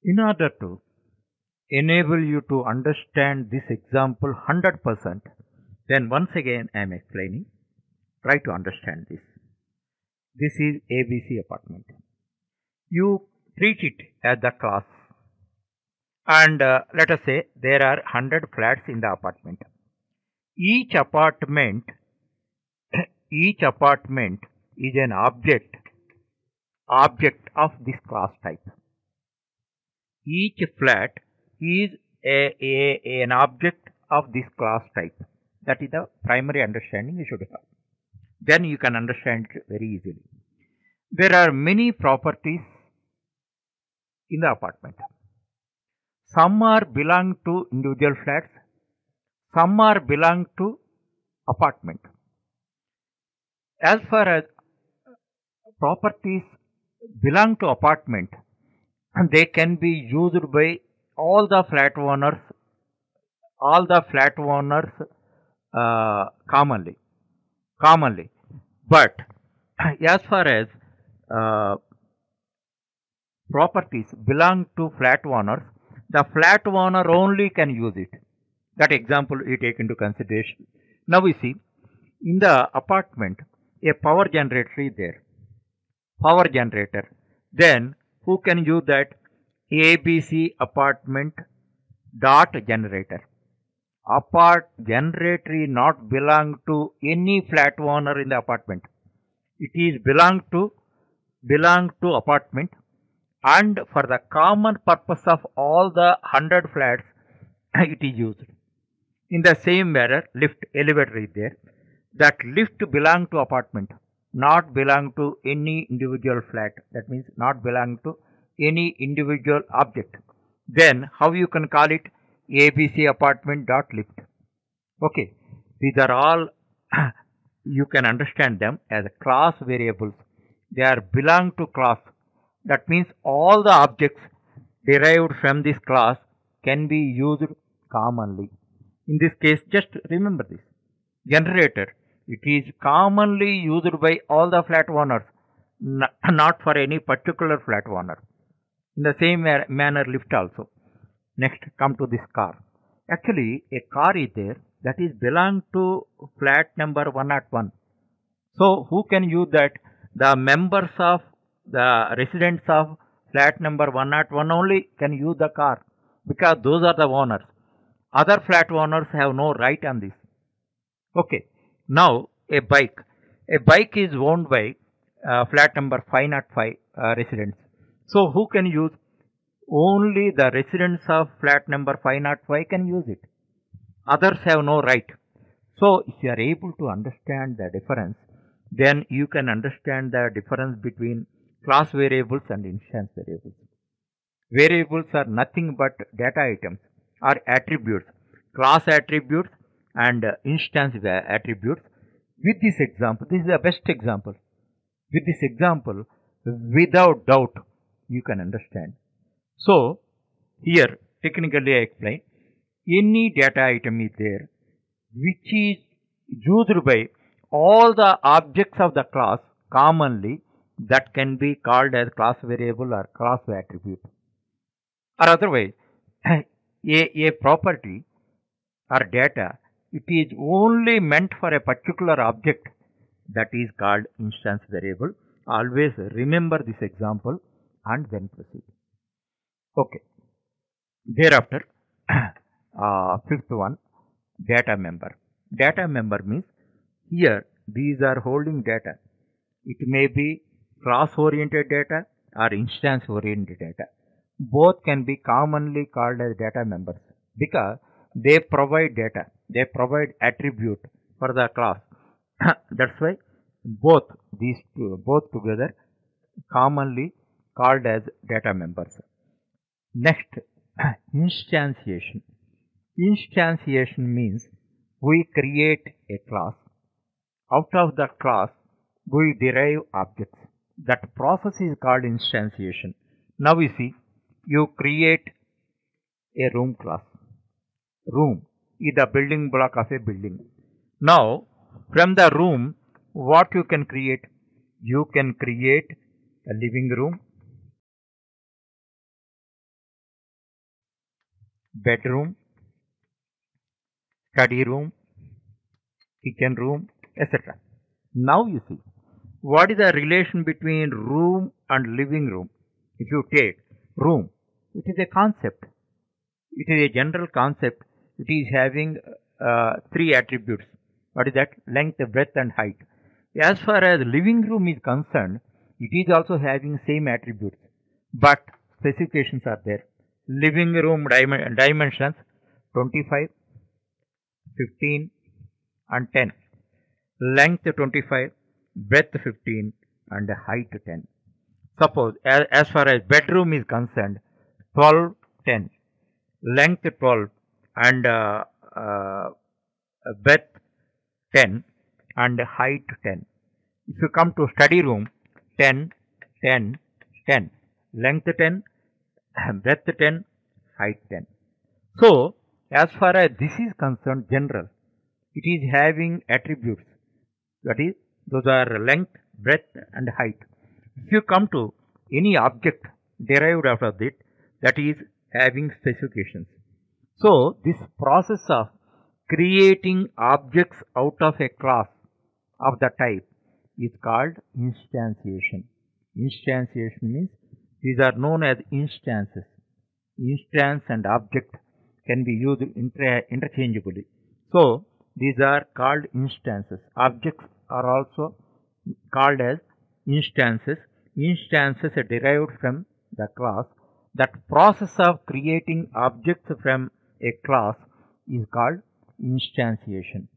In order to enable you to understand this example 100%, then once again I am explaining. Try to understand this. This is ABC apartment. You treat it as the class, and let us say there are 100 flats in the apartment. Each apartment is an object of this class type. Each flat is an object of this class type. That is the primary understanding you should have. Then you can understand it very easily. There are many properties in the apartment. Some are belong to individual flats, some are belong to apartment. As far as properties belong to apartment, they can be used by all the flat owners commonly. But as far as properties belong to flat owners, the flat owner only can use it. That example we take into consideration. Now we see, in the apartment, a power generator is there. Power generator. Then who can use that? ABC apartment dot generator. Generator is not belong to any flat owner in the apartment. It is belong to apartment, and for the common purpose of all the 100 flats it is used. In the same manner, lift, elevator is there. That lift belong to apartment, not belong to any individual flat. That means not belong to any individual object. Then how you can call it? ABC apartment dot lift. Okay, these are all you can understand them as class variables. They are belong to class. That means all the objects derived from this class can be used commonly. In this case, just remember this. Generator, it is commonly used by all the flat owners, not for any particular flat owner. In the same manner, lift also. Next, come to this car. Actually, a car is there that is belong to flat number 101. So, who can use that? The members of the residents of flat number 101 only can use the car, because those are the owners. Other flat owners have no right on this. Okay. Now, a bike. A bike is owned by flat number 505 residents. So, who can use? Only the residents of flat number 505 can use it. Others have no right. So, if you are able to understand the difference, then you can understand the difference between class variables and instance variables. Variables are nothing but data items or attributes, class attributes and instance attributes. With this example, this is the best example. With this example, without doubt, you can understand. So, here technically I explain, any data item is there which is used by all the objects of the class commonly, that can be called as class variable or class attribute. Or otherwise, a property or data, it is only meant for a particular object, that is called instance variable. Always remember this example and then proceed. Okay. Thereafter, fifth one, data member. Data member means here these are holding data. It may be class oriented data or instance oriented data. Both can be commonly called as data members, because they provide data, they provide attribute for the class. That's why both together commonly called as data members. Next, instantiation. Instantiation means we create a class. Out of the class, we derive objects. That process is called instantiation. Now we see, you create a room class. Room is the building block of a building. Now, from the room, what you can create? You can create a living room, bedroom, study room, kitchen room, etc. Now you see, what is the relation between room and living room? If you take room, it is a concept. It is a general concept. It is having three attributes. What is that? Length, breadth and height. As far as living room is concerned, it is also having same attributes, but specifications are there. Living room dimensions 25, 15 and 10. Length 25, breadth 15 and height 10. Suppose as far as bedroom is concerned, 12, 10. Length 12 and breadth 10 and height 10. If you come to study room, 10, 10, 10. Length 10, breadth 10, height 10. So, as far as this is concerned, general, it is having attributes. That is, those are length, breadth and height. If you come to any object derived out of it, that is having specifications. So, this process of creating objects out of a class of the type is called instantiation. Instantiation means these are known as instances. Instance and object can be used interchangeably. So, these are called instances. Objects are also called as instances. Instances are derived from the class. That process of creating objects from a class is called instantiation.